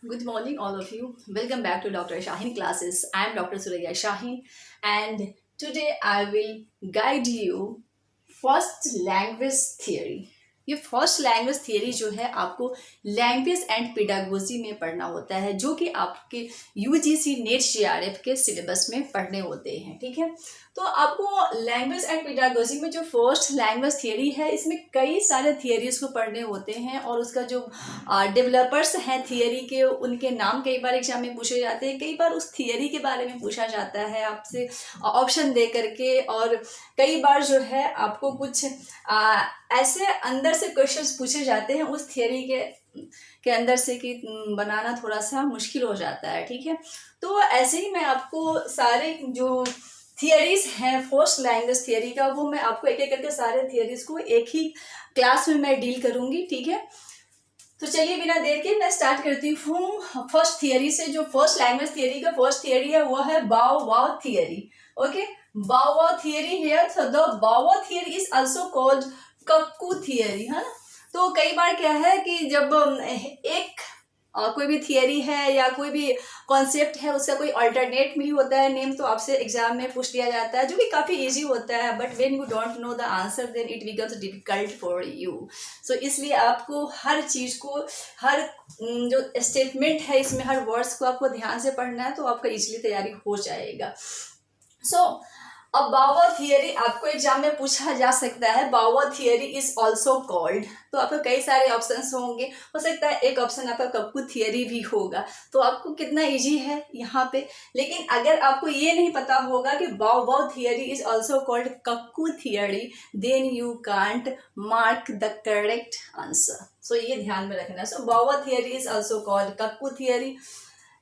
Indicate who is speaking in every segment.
Speaker 1: Good morning, all of you. Welcome back to Dr. Shaheen classes. I am Dr. Surya Shaheen, and today I will guide you first language theory. ये first language theory जो है आपको language and pedagogy में पढ़ना होता है, जो कि आपके यूजीसी नेट जेआरएफ के सिलेबस में पढ़ने होते हैं। ठीक है, तो आपको लैंग्वेज एंड पेडागोजी में जो फर्स्ट लैंग्वेज थियरी है, इसमें कई सारे थियरीज को पढ़ने होते हैं और उसका जो डेवलपर्स हैं थियरी के, उनके नाम कई बार एग्जाम में पूछे जाते हैं। कई बार उस थियरी के बारे में पूछा जाता है आपसे ऑप्शन दे करके, और कई बार जो है आपको कुछ ऐसे अंदर से क्वेश्चंस पूछे जाते हैं उस थियरी के अंदर से कि बनाना थोड़ा सा मुश्किल हो जाता है। ठीक है, तो ऐसे ही मैं आपको सारे जो थियरीज हैं फर्स्ट लैंग्वेज थियरी का, वो मैं आपको एक एक करके सारे थियरीज को एक ही क्लास में मैं डील करूंगी। ठीक है, तो चलिए बिना देर के मैं स्टार्ट करती हूँ फर्स्ट थियरी से। जो फर्स्ट लैंग्वेज थियरी का फर्स्ट थियरी है वो है बाओ वाओ थियरी। ओके, बाओ wow theory here, so the बाओ wow theory is also called cuckoo theory, है ना। तो कई बार क्या है कि जब एक कोई भी थियरी है या कोई भी कॉन्सेप्ट है, उसका कोई अल्टरनेट भी होता है नेम, तो आपसे एग्जाम में पूछ लिया जाता है, जो कि काफ़ी इजी होता है। But when you don't know the answer then it becomes difficult for you. So इसलिए आपको हर चीज़ को, हर जो स्टेटमेंट है इसमें, हर वर्ड्स को आपको ध्यान से पढ़ना है, तो आपका इजीली तैयारी हो जाएगा। सो अब बाओ वाओ थियरी आपको एग्जाम में पूछा जा सकता है। बाओ wow theory is also called, तो आपको कई सारे ऑप्शंस होंगे। हो सकता है एक ऑप्शन आपका कक्कू थियरी भी होगा, तो आपको कितना इजी है यहाँ पे। लेकिन अगर आपको ये नहीं पता होगा कि bow wow theory is also called cuckoo theory, then you can't mark the correct answer. So ये ध्यान में रखना है। So bow wow theory is also called cuckoo theory,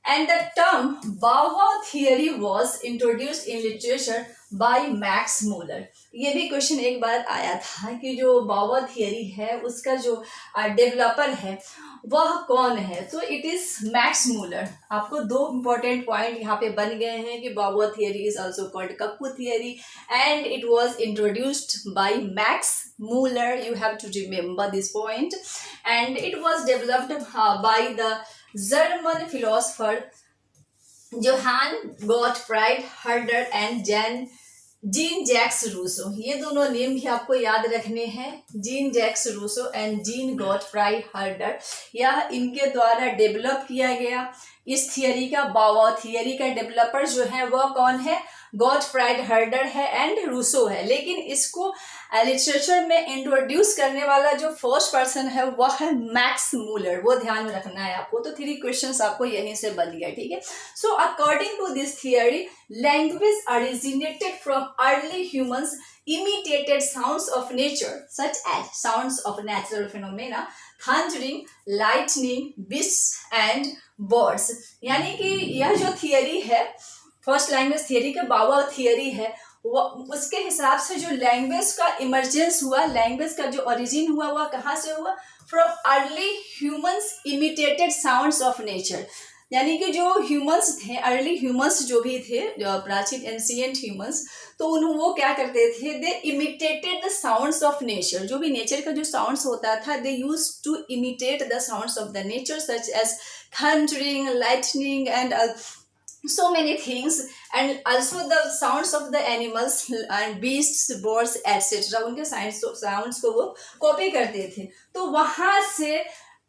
Speaker 1: and the term Bow Wow theory was introduced in literature by Max Muller। ये भी question एक बार आया था कि जो बाओ वाओ थियरी है उसका जो डेवलपर है वह कौन है, तो इट इज मैक्स मूलर। आपको दो इंपॉर्टेंट पॉइंट यहाँ पे बन गए हैं कि bow wow theory is also called cuckoo theory and it was introduced by Max Muller. You have to remember this point, and it was developed by the German philosopher Johann Gottfried Herder and Jean Jacques Rousseau. ये दोनों name भी आपको याद रखने हैं, Jean Jacques Rousseau and Jean Gottfried Herder. यह इनके द्वारा डेवलप किया गया इस थियरी का। बाओ वाओ थियरी का डेवलपर जो है वह कौन है, गॉटफ्राइड हर्डर है एंड रूसो है। लेकिन इसको लिटरेचर में इंट्रोड्यूस करने वाला जो फर्स्ट पर्सन है वह है मैक्स मूलर। वो ध्यान में रखना है आपको। तो 3 क्वेश्चंस आपको यहीं से बन गया। ठीक है, so according to this theory, language originated from early humans imitated sounds of nature such as sounds of natural phenomena, thundering, lightning, beasts and birds। यानी कि यह जो थियरी है फर्स्ट लैंग्वेज थियरी का, बाओ वाओ थियरी है, वो उसके हिसाब से जो लैंग्वेज का इमर्जेंस हुआ, लैंग्वेज का जो ओरिजिन हुआ वह कहाँ से हुआ, from early humans imitated sounds of nature. यानी कि जो ह्यूमंस थे, अर्ली ह्यूमंस जो भी थे, जो प्राचीन एंशिएंट ह्यूमंस, तो वो क्या करते थे, they imitated the sounds of nature. जो भी नेचर का जो साउंड्स होता था, they use to imitate the sounds of the nature such as thundering, lightning and so many things, and also the sounds of the animals and beasts, birds etc. उनके sounds को वो copy करते थे। तो वहां से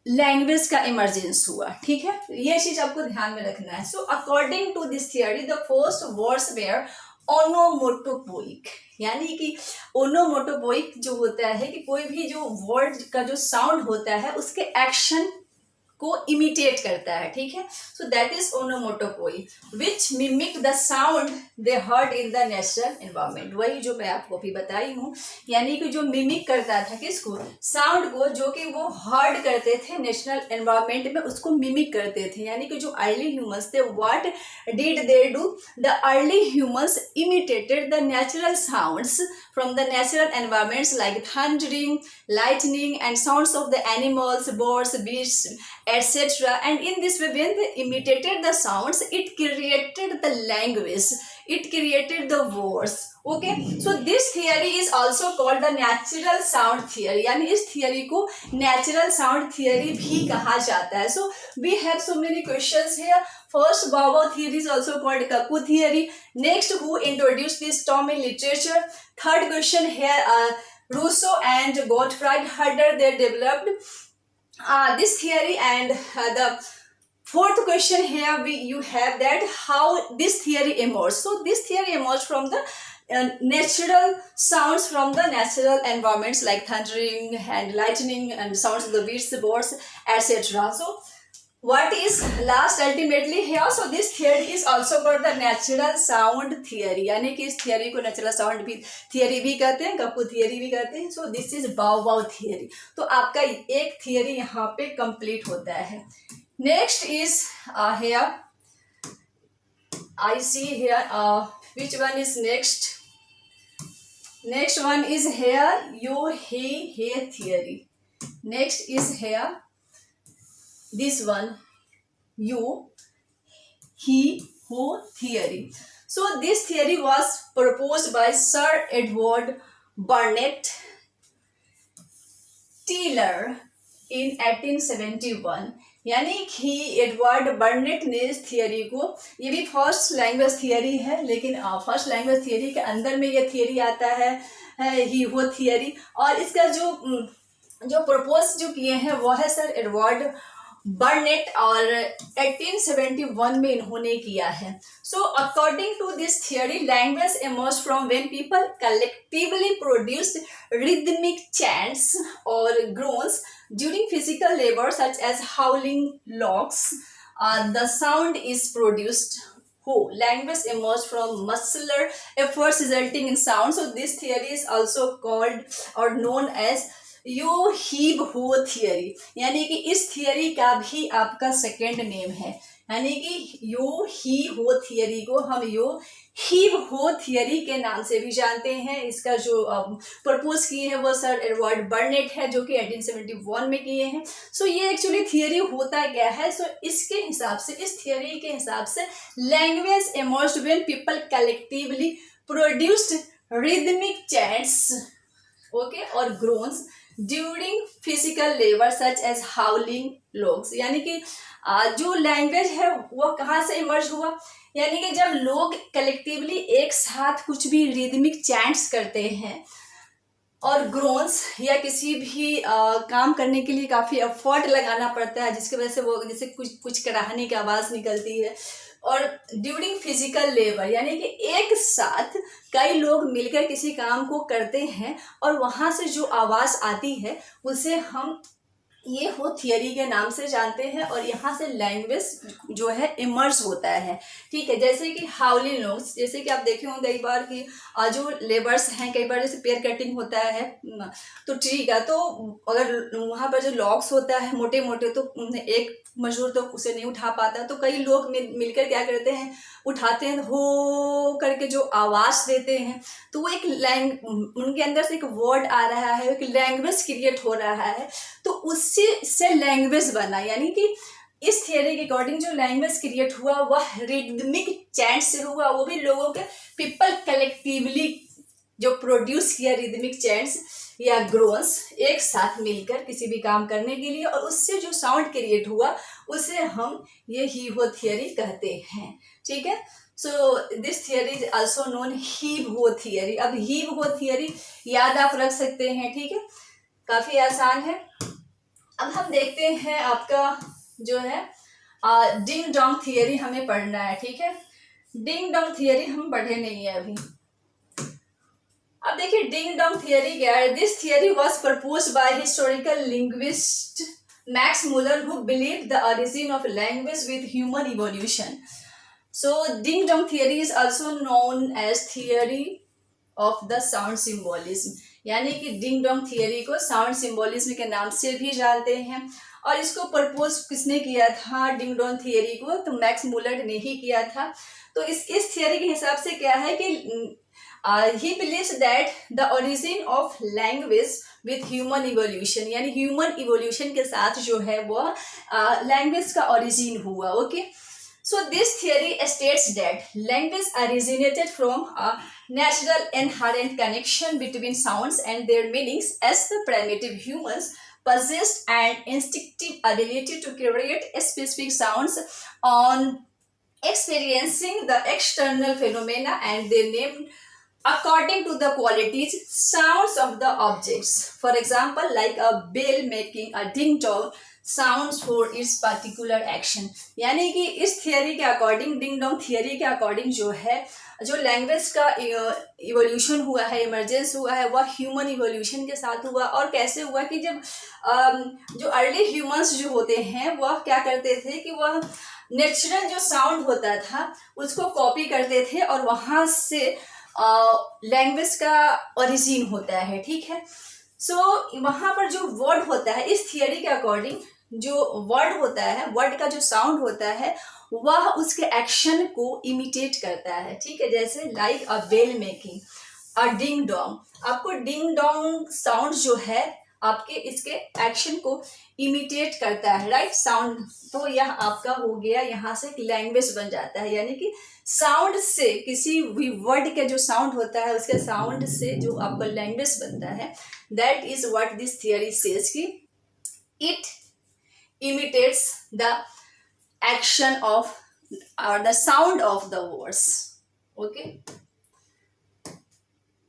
Speaker 1: लैंग्वेज का emergence हुआ। ठीक है, ये चीज आपको ध्यान में रखना है। So according to this theory, the first words were onomatopoeic. यानी कि ओनोमोटोपोइक जो होता है कि कोई भी जो वर्ड का जो साउंड होता है उसके एक्शन को इमिटेट करता है। ठीक है, so that is onomatopoeia which mimic the sound they heard in the natural environment. वही जो मैं आपको भी बताई हूँ, यानी कि जो मिमिक करता था किसको, साउंड को, जो कि वो हर्ड करते थे नेचुरल एनवायरमेंट में, उसको मिमिक करते थे। यानी कि जो अर्ली ह्यूमंस थे, what did they do, the early humans imitated the natural sounds from the natural environments like thundering, lightning and sounds of the animals, birds, beasts, etc. And in this way, when they imitated the sounds, it created the language. it created the words. Okay, so this theory is also called the natural sound theory. यानी इस theory को natural sound theory भी कहा जाता है. So we have so many questions here. First, Bauer theory is also called Kaku theory. Next, who introduced this term in literature? Third question here, Rousseau and Gottfried Herder, they developed this theory. And the fourth question here, you have that how this theory emerged. So this theory emerged from the natural sounds from the natural environments like thundering and lightning and sounds of the beasts, birds, etc. So what is last ultimately here? So this theory is also called the natural sound theory. यानी कि इस theory को natural sound भी theory भी कहते हैं, कपू theory भी कहते हैं. So this is Bauer theory. तो आपका एक theory यहाँ पे complete होता है. Next is here. I see here which one is next. Next one is here you he theory. Next is here this one you he who theory. So this theory was proposed by Sir Edward Burnett Taylor in 1871. यानी कि Edward बर्नेट ने इस थियरी को, ये भी first language theory है, लेकिन फर्स्ट लैंग्वेज थियरी के अंदर में ये थियरी आता है ही वो थियरी. और इसका जो प्रपोज जो किए हैं वो है सर एडवर्ड बर्नेट और 1871 में इन्होंने किया है. So according to this theory, language emerged from when people collectively produced rhythmic chants or groans during physical labor such as howling logs. The sound is produced. Language emerged from muscular efforts resulting in sound. So this theory is also called or known as yo हीब ho theory. यानी कि इस theory का भी आपका second name है. यानी कि यो ही हो थियरी को हम यो हीब हो थियरी के नाम से भी जानते हैं. इसका जो प्रपोज किए हैं वो सर एडवर्ड बर्नेट है, जो कि 1871 में किए हैं. सो ये एक्चुअली थियरी होता क्या है? सो इसके हिसाब से, इस थियरी के हिसाब से, language emerged when people collectively produced rhythmic chants, okay, और groans during physical labour such as hauling logs. यानी कि जो लैंग्वेज है वो कहाँ से इमर्ज हुआ? यानी कि जब लोग कलेक्टिवली एक साथ कुछ भी रिदमिक चैंट्स करते हैं और ग्रोन्स या किसी भी काम करने के लिए काफ़ी एफर्ट लगाना पड़ता है, जिसकी वजह से वो जैसे कुछ कराहने की आवाज़ निकलती है. और ड्यूरिंग फिजिकल लेबर यानी कि एक साथ कई लोग मिलकर किसी काम को करते हैं और वहाँ से जो आवाज़ आती है उसे हम ये हो थियरी के नाम से जानते हैं. और यहाँ से लैंग्वेज जो है इमर्ज होता है. ठीक है, जैसे कि हाउलिंग लॉग्स, जैसे कि आप देखे होंगे कई बार कि जो लेबर्स हैं, कई बार जैसे पेड़ कटिंग होता है तो ट्री का, तो अगर वहाँ पर जो लॉग्स होता है मोटे मोटे, तो एक मजदूर तो उसे नहीं उठा पाता, तो कई लोग मिलकर क्या करते हैं, उठाते हैं, हो करके जो आवाज़ देते हैं, तो वो एक उनके अंदर से एक वर्ड आ रहा है, एक लैंग्वेज क्रिएट हो रहा है, तो उससे लैंग्वेज बना. यानी कि इस थियरी के अकॉर्डिंग जो लैंग्वेज क्रिएट हुआ वह रिदमिक चैंट से हुआ, वो भी लोगों के पीपल कलेक्टिवली जो प्रोड्यूस किया रिदमिक चैंट्स या ग्रोन्स एक साथ मिलकर किसी भी काम करने के लिए, और उससे जो साउंड क्रिएट हुआ उसे हम ये हीब हो थियरी कहते हैं. ठीक है, so this theory is also known heave ho theory. अब हीब हो थियरी याद आप रख सकते हैं. ठीक है, काफ़ी आसान है. अब हम देखते हैं आपका जो है डिंग डोंग थियरी हमें पढ़ना है. ठीक है, डिंग डोंग थियरी हम पढ़े नहीं है अभी. अब देखिए डिंग डोंग थियरी क्या है. This theory was proposed by historical linguist Max Muller who believed the origin of language with human evolution. So ding dong theory is also known as theory of the sound symbolism. यानी कि ding dong theory को sound symbolism के नाम से भी जानते हैं. और इसको प्रपोज किसने किया था डिंग डोंग थियरी को? तो मैक्स मुलर ने ही किया था. तो इस थियरी के हिसाब से क्या है कि he believes that the origin of language with human evolution, यानी ह्यूमन इवोल्यूशन के साथ जो है वो लैंग्वेज का ओरिजिन हुआ. Okay, So this theory states that language originated from a natural inherent connection between sounds and their meanings, as the primitive humans possessed an instinctive ability to create specific sounds on experiencing the external phenomena, and they named according to the qualities sounds of the objects. For example, like a bell making a ding dong sounds for its particular action. यानी कि इस theory के according, डिंग dong theory के according जो है, जो language का evolution हुआ है, इमरजेंस हुआ है, वह ह्यूमन इवोल्यूशन के साथ हुआ। और कैसे हुआ कि जब जो अर्ली ह्यूमंस जो होते हैं वह क्या करते थे कि वह नेचुरल जो साउंड होता था उसको कॉपी करते थे और वहाँ से लैंग्वेज का ओरिजिन होता है, ठीक है। सो वहाँ पर जो वर्ड होता है, इस थियरी के अकॉर्डिंग जो वर्ड होता है, वर्ड का जो साउंड होता है वह उसके एक्शन को इमिटेट करता है, ठीक है। जैसे like a bell making, a ding dong, आपको डिंग डोंग साउंड जो है आपके इसके एक्शन को इमिटेट करता है, राइट, साउंड। तो यह आपका हो गया, यहाँ से एक लैंग्वेज बन जाता है। यानी कि साउंड से, किसी भी वर्ड का जो साउंड होता है उसके साउंड से जो आपका लैंग्वेज बनता है, that is what this theory says कि it imitates the action of or the sound of the words. Okay,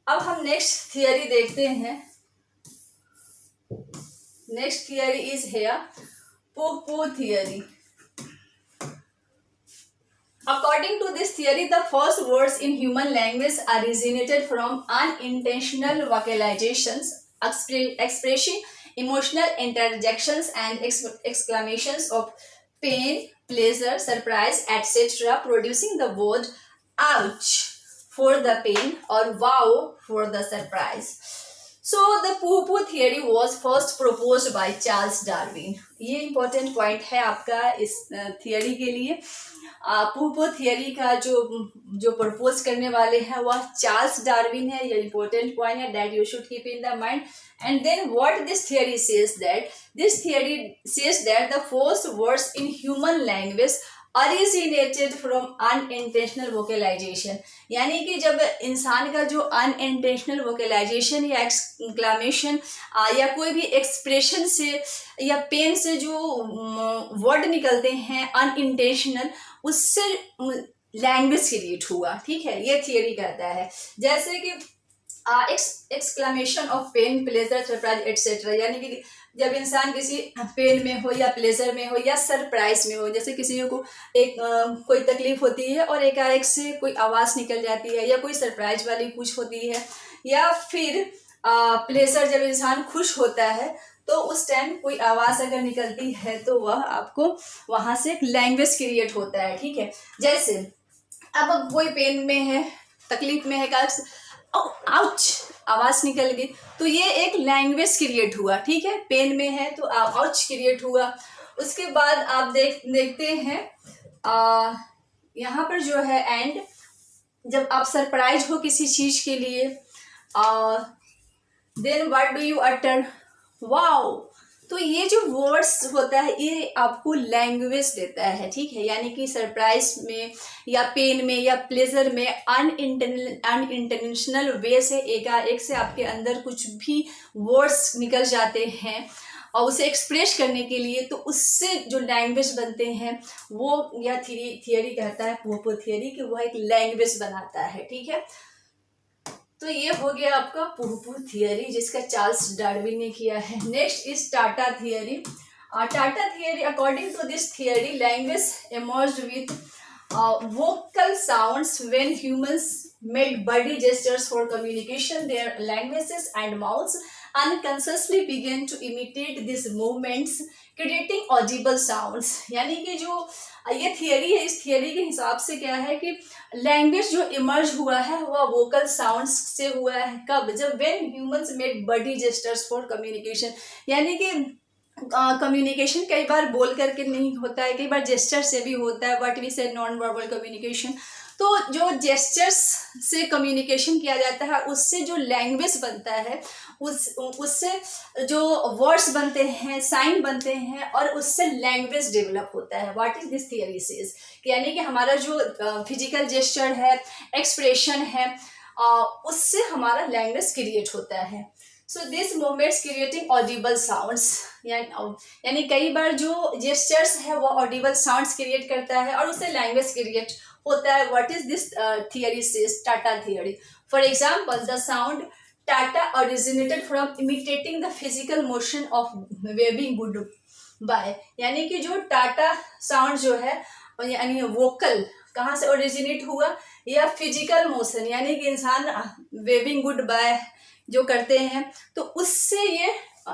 Speaker 1: अब हम नेक्स्ट थियरी देखते हैं। Next theory is here Popo theory. According to this theory, the first words in human language originated from unintentional vocalizations, expressing emotional interjections and exclamations of pain, pleasure, surprise, etc., producing the word ouch for the pain or wow for the surprise. So the Poo-Poo theory was first proposed by Charles Darwin. ये important point है आपका इस theory के लिए। Poo-Poo theory का जो propose करने वाले हैं वह चार्ल्स डार्विन है। ये important point है, that you should keep in the mind. And then what this theory says that, this theory says that the first words in human language originated from unintentional vocalization. यानी कि जब इंसान का जो unintentional vocalization या exclamation या कोई भी expression से या पेन से जो वर्ड निकलते हैं unintentional, उससे लैंग्वेज क्रिएट हुआ, ठीक है। ये थियरी कहता है। जैसे कि exclamation of pain, pleasure, surprise etcetera, यानी कि जब इंसान किसी पेन में हो या प्लेजर में हो या सरप्राइज में हो, जैसे किसी को एक कोई तकलीफ होती है और एकाएक से कोई आवाज़ निकल जाती है, या कोई सरप्राइज वाली कुछ होती है, या फिर प्लेजर जब इंसान खुश होता है तो उस टाइम कोई आवाज़ अगर निकलती है तो वह आपको वहाँ से एक लैंग्वेज क्रिएट होता है, ठीक है। जैसे अब कोई पेन में है, तकलीफ में है, आउच आवाज़ निकल गई, तो ये एक लैंग्वेज क्रिएट हुआ, ठीक है। पेन में है तो आउच क्रिएट हुआ। उसके बाद आप देखते हैं यहाँ पर जो है एंड, जब आप सरप्राइज हो किसी चीज़ के लिए, then what do you utter, wow. तो ये जो वर्ड्स होता है ये आपको लैंग्वेज देता है, ठीक है। यानी कि सरप्राइज में या पेन में या प्लेजर में अनइंटेंशनल वे से एकाएक से आपके अंदर कुछ भी वर्ड्स निकल जाते हैं और उसे एक्सप्रेस करने के लिए, तो उससे जो लैंग्वेज बनते हैं वो यह थियरी कहता है, पोपो थियरी, कि वह एक लैंग्वेज बनाता है, ठीक है। तो ये हो गया आपका Poo-Poo थियरी जिसका चार्ल्स डार्विन ने किया है। Next is ta ta theory. Ta ta theory, according to this theory, language emerged with vocal sounds when humans made body gestures for communication. Their languages and mouths unconsciously began to imitate these movements, creating audible sounds. यानी कि जो ये theory है, इस theory के हिसाब से क्या है कि लैंग्वेज जो इमर्ज हुआ है वह वोकल साउंड्स से हुआ है। कब? जब when humans made body gestures for communication. यानी कि कम्युनिकेशन कई बार बोल करके नहीं होता है, कई बार जेस्चर से भी होता है, बट वी से नॉन वर्बल कम्युनिकेशन। तो जो जेस्चर्स से कम्युनिकेशन किया जाता है, उससे जो लैंग्वेज बनता है, उससे जो वर्ड्स बनते हैं, साइन बनते हैं, और उससे लैंग्वेज डेवलप होता है। What is this theory says, यानी कि हमारा जो फिजिकल जेस्चर है, एक्सप्रेशन है, उससे हमारा लैंग्वेज क्रिएट होता है। So this movements creating Audible sounds, यानी कई बार जो जेस्चर्स है वो ऑडिबल साउंड्स क्रिएट करता है और उससे लैंग्वेज क्रिएट होता है। What is this theory says, Tata theory. For example, the sound Tata originated from imitating the physical motion of waving goodbye, यानी कि जो टाटा साउंड जो है, यानी वोकल कहाँ से ओरिजिनेट हुआ, या फिजिकल मोशन, यानी कि इंसान वेविंग गुड बाय जो करते हैं, तो उससे ये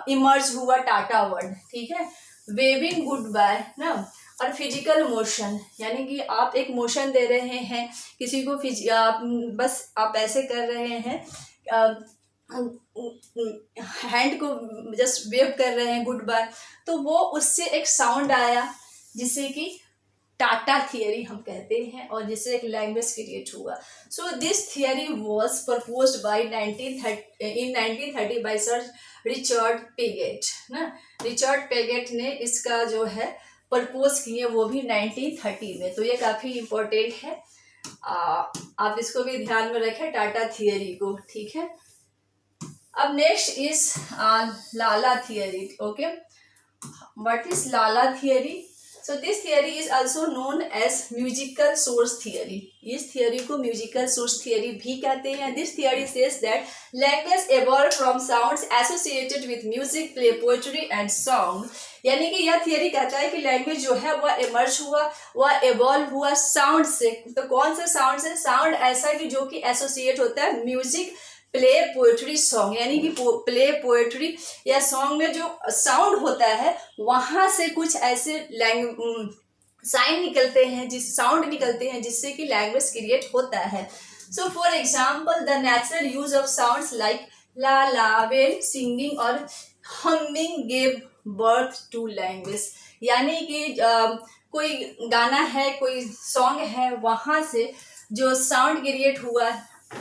Speaker 1: इमर्ज हुआ टाटा वर्ड। ठीक है, वेविंग गुड बाय ना, और फिजिकल मोशन, यानी कि आप एक मोशन दे रहे हैं किसी को, बस आप ऐसे कर रहे हैं, हैंड को जस्ट वेव कर रहे हैं गुड बाय, तो वो उससे एक साउंड आया जिसे कि टाटा थियरी हम कहते हैं, और जिससे एक लैंग्वेज क्रिएट हुआ। So this theory was proposed by 1930 by sir Richard Paget ना। रिचर्ड पेगेट ने इसका जो है प्रपोज किए, वो भी 1930 में। तो ये काफ़ी इम्पोर्टेंट है, आप इसको भी ध्यान में रखें, टाटा थियरी को। ठीक है, अब next is la la theory. Okay, what is la la theory? So this theory is also known as musical source theory. इस थियरी को म्यूजिकल सोर्स थियरी भी कहते हैं। This theory says that language evolved from sounds associated with music, play, poetry and song, यानी कि यह theory कहता है कि लैंग्वेज जो है वह इमर्ज हुआ, वह एवॉल्व हुआ साउंड से। तो कौन से साउंड से? साउंड ऐसा कि जो कि एसोसिएट होता है म्यूजिक, प्ले, पोएट्री, सॉन्ग, यानी कि प्ले, पोएट्री या सॉन्ग में जो साउंड होता है वहां से कुछ ऐसे साइन निकलते हैं, जिस साउंड निकलते हैं जिससे कि लैंग्वेज क्रिएट होता है। So for example, the natural use of sounds like la la, well, singing और humming gave birth to language, यानी कि कोई गाना है, कोई सॉन्ग है, वहां से जो साउंड क्रिएट हुआ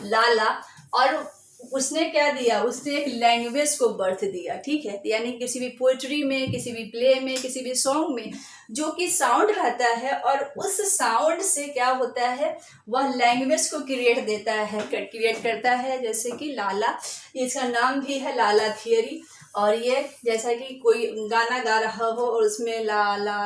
Speaker 1: लाला, और उसने क्या दिया, उसने एक लैंग्वेज को बर्थ दिया। ठीक है, यानी किसी भी पोएट्री में, किसी भी प्ले में, किसी भी सॉन्ग में जो कि साउंड रहता है, और उस साउंड से क्या होता है, वह लैंग्वेज को क्रिएट देता है, क्रिएट करता है। जैसे कि लाला, इसका नाम भी है लाला थियरी। और ये जैसा कि कोई गाना गा रहा हो और उसमें लाला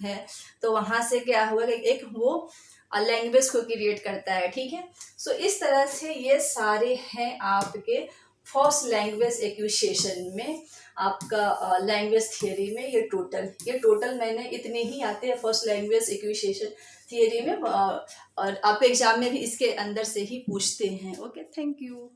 Speaker 1: है, तो वहां से क्या हुआ कि एक वो लैंग्वेज को क्रिएट करता है। ठीक है, सो इस तरह से ये सारे हैं आपके फर्स्ट लैंग्वेज एक्विजिशन में, आपका लैंग्वेज थियरी में। ये टोटल मैंने इतने ही आते हैं फर्स्ट लैंग्वेज एक्विजिशन थियरी में, और आपके एग्जाम में भी इसके अंदर से ही पूछते हैं। Okay, thank you.